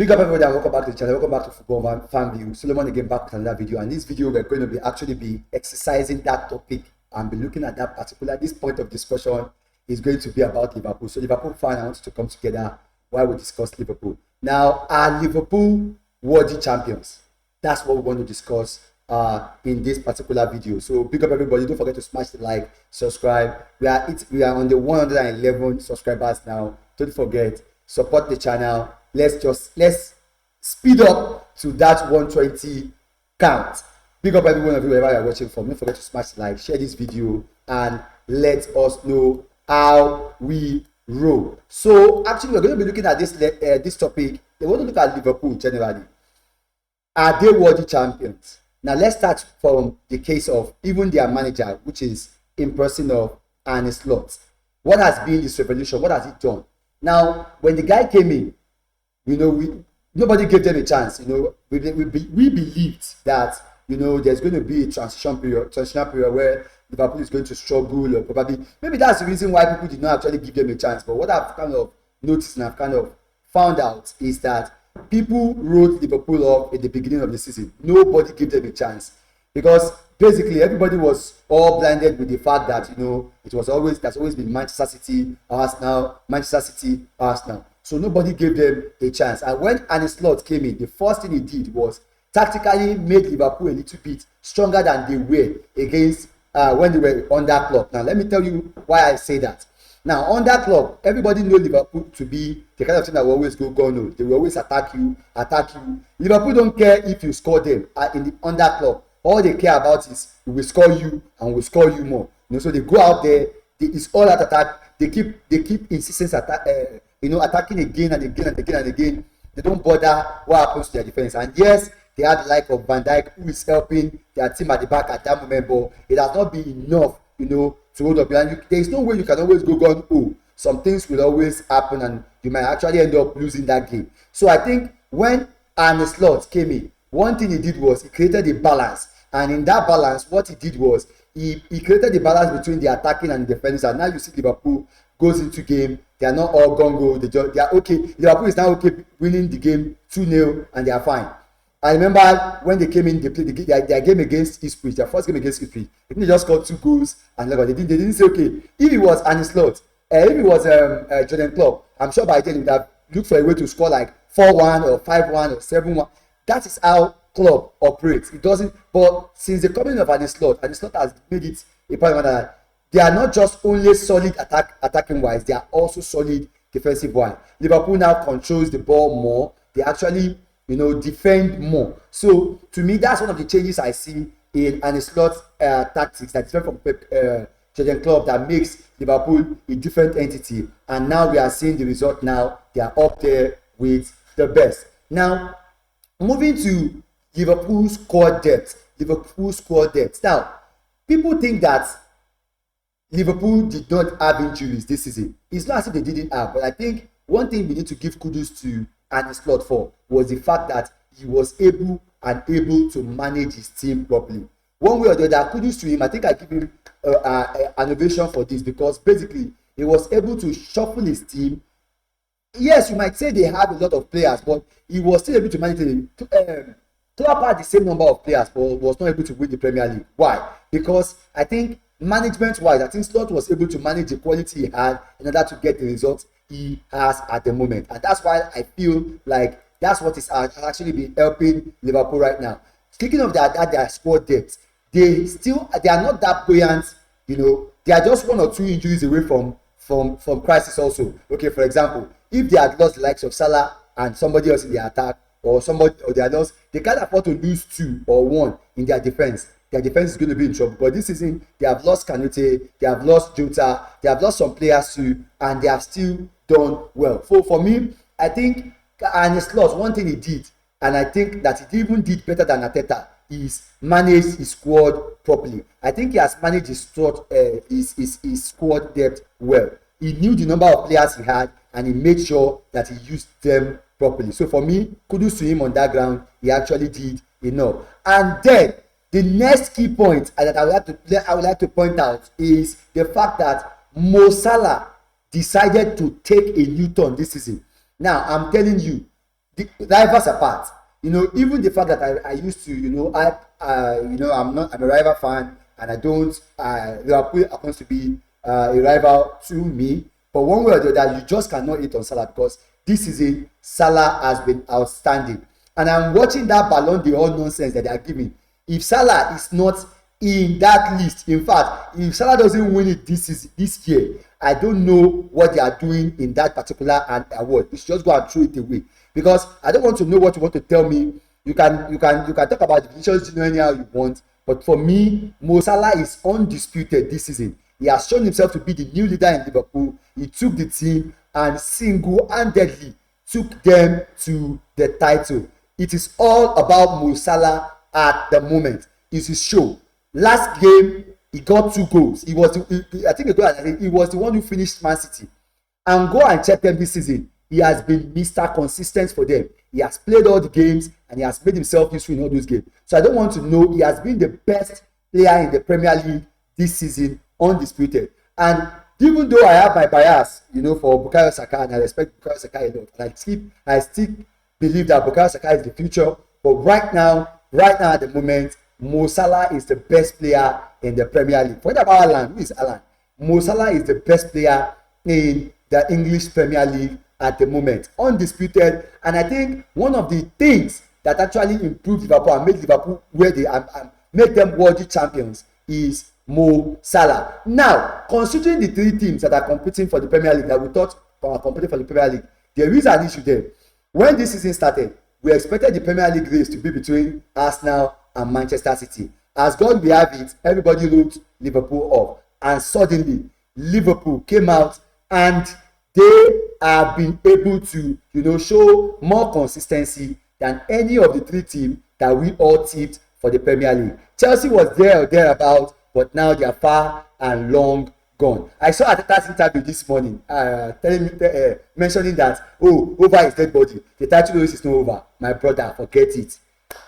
Big up everybody and welcome back to the channel. Welcome back to Football Fan View. Solomon again back with another video. And this video we're going to be actually be exercising that topic and be looking at that particular. This point of discussion is going to be about Liverpool. So Liverpool fan, I want to come together while we discuss Liverpool. Now, are Liverpool worthy champions? That's what we want to discuss in this particular video. So big up everybody. Don't forget to smash the like, subscribe. We are on the 111 subscribers now. Don't forget, support the channel. Let's speed up to that 120 count. Big up every one of you wherever you're watching from. Don't forget to smash the like, share this video, and let us know how we roll. So actually, we're going to be looking at this topic. We want to look at Liverpool generally. Are they worthy champions? Now let's start from the case of even their manager, which is in person of Arne Slot. What has been this revolution? What has it done? Now, when the guy came in, nobody gave them a chance. We believed that there's going to be a transitional period where Liverpool is going to struggle, or probably maybe that's the reason why people did not actually give them a chance. But what I've kind of noticed and I've kind of found out is that people wrote Liverpool off at the beginning of the season. Nobody gave them a chance because basically everybody was all blinded with the fact that there's always been Manchester City, Arsenal, Manchester City, Arsenal. So nobody gave them a chance. And when Arne Slot came in, the first thing he did was tactically made Liverpool a little bit stronger than they were against when they were under Klopp. Now let me tell you why I say that. Now under Klopp, everybody knows Liverpool to be the kind of thing that will always go no. They will always attack you. Liverpool don't care if you score them under Klopp. All they care about is we will score you and we'll score you more. So they go out there. It's all out attack. They keep insisting attacking again and again and again and again. They don't bother what happens to their defense. And yes, they had the like of Van Dijk, who is helping their team at the back at that moment, but it has not been enough, to hold up. And there is no way you can always go. Some things will always happen, and you might actually end up losing that game. So I think when Arne Slot came in, one thing he did was he created a balance, and in that balance, what he did was he created the balance between the attacking and the defenders. And now you see Liverpool goes into game. They are not all gongo. They are okay. Liverpool is now okay winning the game 2-0 and they are fine. I remember when they came in, they played their game against Ipswich, their first game against Ipswich. They just scored 2 goals and they didn't say okay. If it was Arne Slot, if it was Klopp, I'm sure by then they would have looked for a way to score like 4-1 or 5-1 or 7-1. That is how Klopp operates. It doesn't. But since the coming of Arne Slot has made it a point that they are not just only solid attacking wise, they are also solid defensive wise. Liverpool now controls the ball more. They actually, defend more. So to me, that's one of the changes I see in Arne Slot's tactics that's different from Klopp, that makes Liverpool a different entity. And now we are seeing the result. Now they are up there with the best. Now, moving to Liverpool's squad depth. Now, people think that Liverpool did not have injuries this season. It's not as if they didn't have, but I think one thing we need to give kudos to Arne Slot for was the fact that he was able to manage his team properly. One way or the other, kudos to him. I think I give him an ovation for this, because basically he was able to shuffle his team. Yes, you might say they had a lot of players, but he was still able to manage it. Klopp had the same number of players, but was not able to win the Premier League. Why? Because I think management-wise, I think Slot was able to manage the quality he had in order to get the results he has at the moment. And that's why I feel like that's what is actually been helping Liverpool right now. Speaking of their squad depth, they are not that buoyant. They are just 1 or 2 injuries away from crisis also. Okay, for example, if they had lost the likes of Salah and somebody else in their attack, or they can't afford to lose 2 or 1 in their defense. Their defense is going to be in trouble. But this season, they have lost Kanute, they have lost Jota, they have lost some players too, and they have still done well. So for me, I think Arne Slot, one thing he did, and I think that he even did better than Arteta, is manage his squad properly. I think he has managed his squad depth well. He knew the number of players he had, and he made sure that he used them properly. So for me, kudos to him on that ground. He actually did enough. And then the next key point that I would like to point out is the fact that Mo Salah decided to take a new turn this season. Now, I'm telling you, the rivals apart, even the fact that I used to, I'm a rival fan, and I don't, Liverpool happens to be a rival to me. But one way or the other, you just cannot hate on Salah, because this season Salah has been outstanding. And I'm watching that Ballon d'Or nonsense that they are giving. If Salah is not in that list, in fact, if Salah doesn't win it this year, I don't know what they are doing in that particular award. You should just go and throw it away, because I don't want to know what you want to tell me. You can talk about divisions anyhow you want, but for me, Mo Salah is undisputed this season. He has shown himself to be the new leader in Liverpool. He took the team and single-handedly took them to the title. It is all about Mo Salah at the moment. It's his show. Last game, he got 2 goals. He was the one who finished Man City. And go and check them this season. He has been Mr. Consistent for them. He has played all the games, and he has made himself useful in all those games. So I don't want to know. He has been the best player in the Premier League this season, undisputed. And even though I have my bias, for Bukayo Saka, and I respect Bukayo Saka a lot, and I still believe that Bukayo Saka is the future. But right now at the moment, Mo Salah is the best player in the Premier League. Forget about Alan. Who is Alan? Mo Salah is the best player in the English Premier League at the moment, undisputed. And I think one of the things that actually improved Liverpool and made Liverpool where they make them worthy champions is Mo Salah. Now, considering the 3 teams that are competing for the Premier League, that we thought were competing for the Premier League, there is an issue there. When this season started, we expected the Premier League race to be between Arsenal and Manchester City. As God will have it, everybody wrote Liverpool off, and suddenly Liverpool came out and they have been able to, show more consistency than any of the 3 teams that we all tipped for the Premier League. Chelsea was there or thereabout, but now they are far and long gone. I saw Arteta's interview this morning, mentioning that, over his dead body, the title race is not over. My brother, forget it.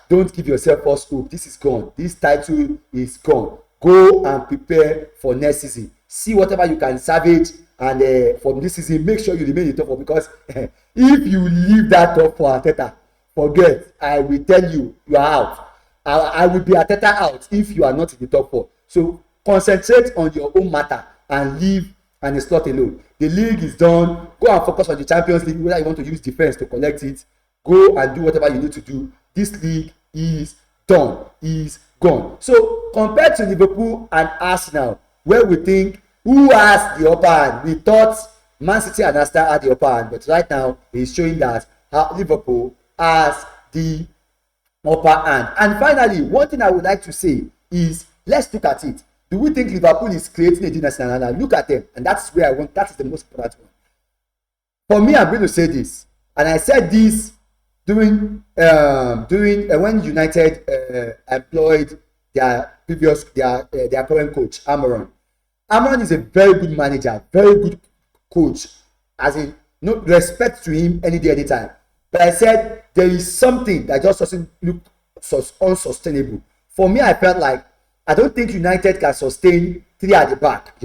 Don't give yourself false hope. This is gone. This title is gone. Go and prepare for next season. See whatever you can salvage, and from this season, make sure you remain in the top 4, because if you leave that top for Arteta, forget. I will tell you, you are out. I will be Arteta out if you are not in the top 4. So concentrate on your own matter and leave Arne Slot alone. The league is done. Go and focus on the Champions League. Whether you want to use defense to collect it, go and do whatever you need to do. This league is done, is gone. So compared to Liverpool and Arsenal, where we think who has the upper hand, we thought Man City and Arsenal had the upper hand, but right now it's showing that Liverpool has the upper hand. And finally, one thing I would like to say is, let's look at it. Do we think Liverpool is creating a dynasty? Look at them, and that's where I want. That is the most important one. For me, I'm going to say this, and I said this during when United employed their current coach, Amaron. Amaron is a very good manager, very good coach, as in no respect to him any day, anytime. But I said there is something that just doesn't look unsustainable. For me, I felt like I don't think United can sustain 3 at the back,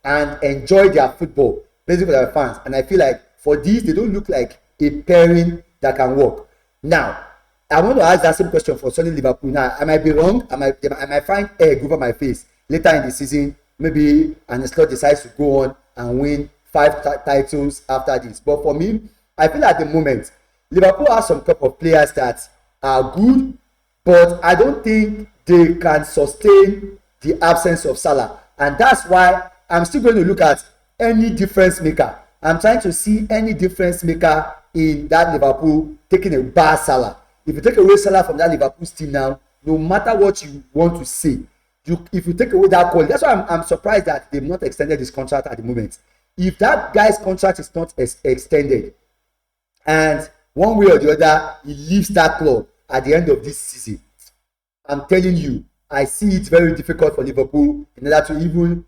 and enjoy their football, basically for their fans. And I feel like for these, they don't look like a pairing that can work. Now, I want to ask that same question for Sunday Liverpool. Now, I might be wrong. I might find egg over my face later in the season. Maybe Arne Slot decides to go on and win 5 titles after this. But for me, I feel at the moment, Liverpool has some couple of players that are good, but I don't think they can sustain the absence of Salah. And that's why I'm still going to look at any difference maker. I'm trying to see any difference maker in that Liverpool taking a bar Salah. If you take away Salah from that Liverpool team now, no matter what you want to say, if you take away that quality, that's why I'm surprised that they've not extended his contract at the moment. If that guy's contract is not extended, and one way or the other he leaves that club at the end of this season, I'm telling you, I see it very difficult for Liverpool in order to even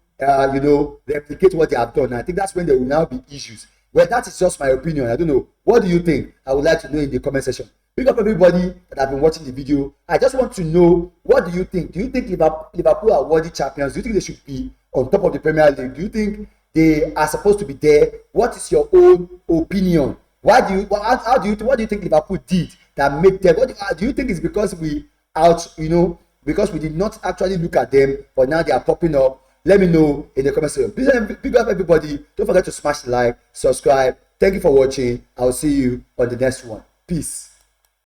replicate what they have done. And I think that's when there will now be issues. Well, that is just my opinion. I don't know. What do you think? I would like to know in the comment section. Pick up everybody that have been watching the video. I just want to know, what do you think? Do you think Liverpool are worthy champions? Do you think they should be on top of the Premier League? Do you think they are supposed to be there? What is your own opinion What do you think Liverpool did that made them? Do you think it's because we because we did not actually look at them, but now they are popping up? Let me know in the comment section. Big up everybody. Don't forget to smash the like, subscribe. Thank you for watching. I'll see you on the next one. Peace.